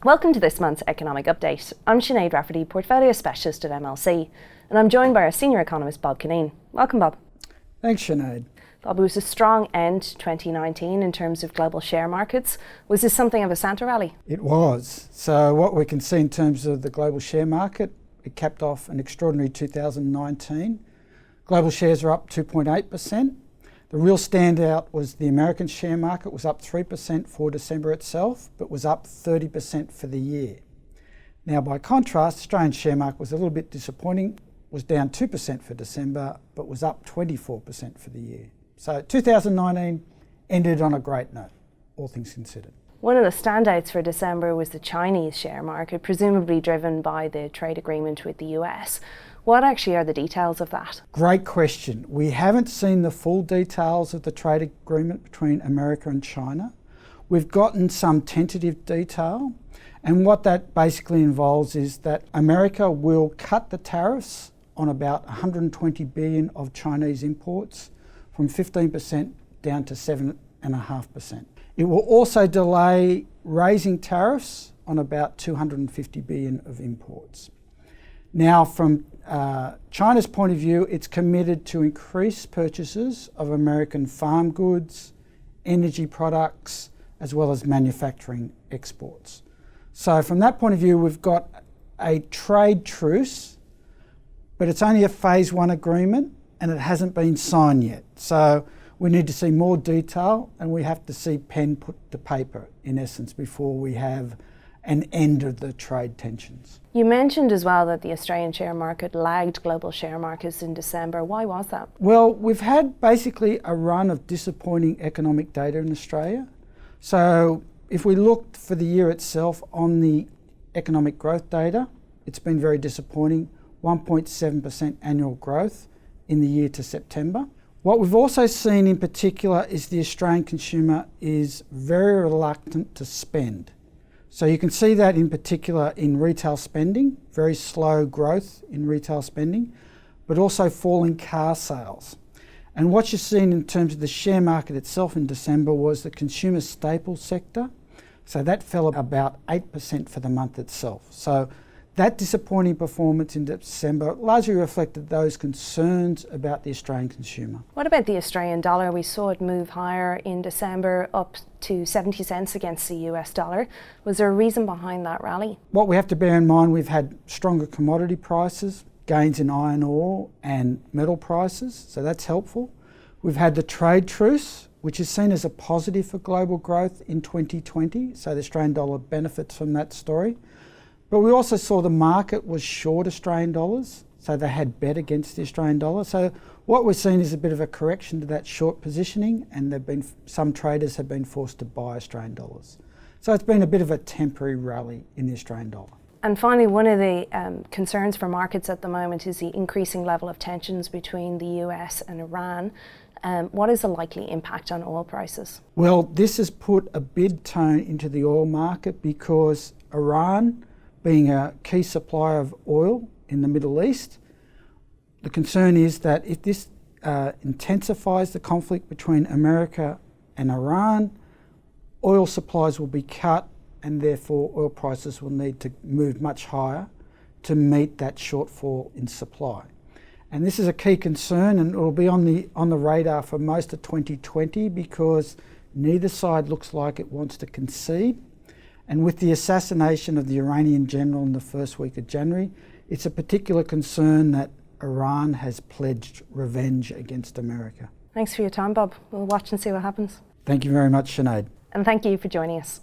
Welcome to this month's Economic Update. I'm Sinead, Rafferty, Portfolio Specialist at MLC, and I'm joined by our Senior Economist, Bob Cunneen. Welcome, Bob. Thanks, Sinead. Bob, it was a strong end to 2019 in terms of global share markets. Was this something of a Santa rally? It was. So what we can see in terms of the global share market, it capped off an extraordinary 2019. Global shares are up 2.8%. The real standout was the American share market was up 3% for December itself, but was up 30% for the year. Now, by contrast, Australian share market was a little bit disappointing, was down 2% for December, but was up 24% for the year. So 2019 ended on a great note, all things considered. One of the standouts for December was the Chinese share market, presumably driven by the trade agreement with the US. What actually are the details of that? Great question. We haven't seen the full details of the trade agreement between America and China. We've gotten some tentative detail, and what that basically involves is that America will cut the tariffs on about 120 billion of Chinese imports from 15% down to 7.5%. It will also delay raising tariffs on about 250 billion of imports. Now, from China's point of view, it's committed to increase purchases of American farm goods, energy products, as well as manufacturing exports. So from that point of view, we've got a trade truce, but it's only a phase one agreement and it hasn't been signed yet. So we need to see more detail and we have to see pen put to paper, in essence, before we have an end of the trade tensions. You mentioned as well that the Australian share market lagged global share markets in December. Why was that? Well, we've had basically a run of disappointing economic data in Australia. So if we looked for the year itself on the economic growth data, it's been very disappointing, 1.7% annual growth in the year to September. What we've also seen in particular is the Australian consumer is very reluctant to spend. So you can see that in particular in retail spending, very slow growth in retail spending, but also falling car sales. And what you've seen in terms of the share market itself in December was the consumer staples sector. So that fell about 8% for the month itself. So that disappointing performance in December largely reflected those concerns about the Australian consumer. What about the Australian dollar? We saw it move higher in December, up to 70 cents against the US dollar. Was there a reason behind that rally? What we have to bear in mind, we've had stronger commodity prices, gains in iron ore and metal prices, so that's helpful. We've had the trade truce, which is seen as a positive for global growth in 2020, so the Australian dollar benefits from that story. But we also saw the market was short Australian dollars, so they had bet against the Australian dollar. So what we're seeing is a bit of a correction to that short positioning, and some traders have been forced to buy Australian dollars. So it's been a bit of a temporary rally in the Australian dollar. And finally, one of the concerns for markets at the moment is the increasing level of tensions between the US and Iran. What is the likely impact on oil prices? Well, this has put a bid tone into the oil market because Iran, being a key supplier of oil in the Middle East, the concern is that if this intensifies the conflict between America and Iran, oil supplies will be cut and therefore oil prices will need to move much higher to meet that shortfall in supply. And this is a key concern, and it will be on the radar for most of 2020 because neither side looks like it wants to concede. And with the assassination of the Iranian general in the first week of January, it's a particular concern that Iran has pledged revenge against America. Thanks for your time, Bob. We'll watch and see what happens. Thank you very much, Sinead. And thank you for joining us.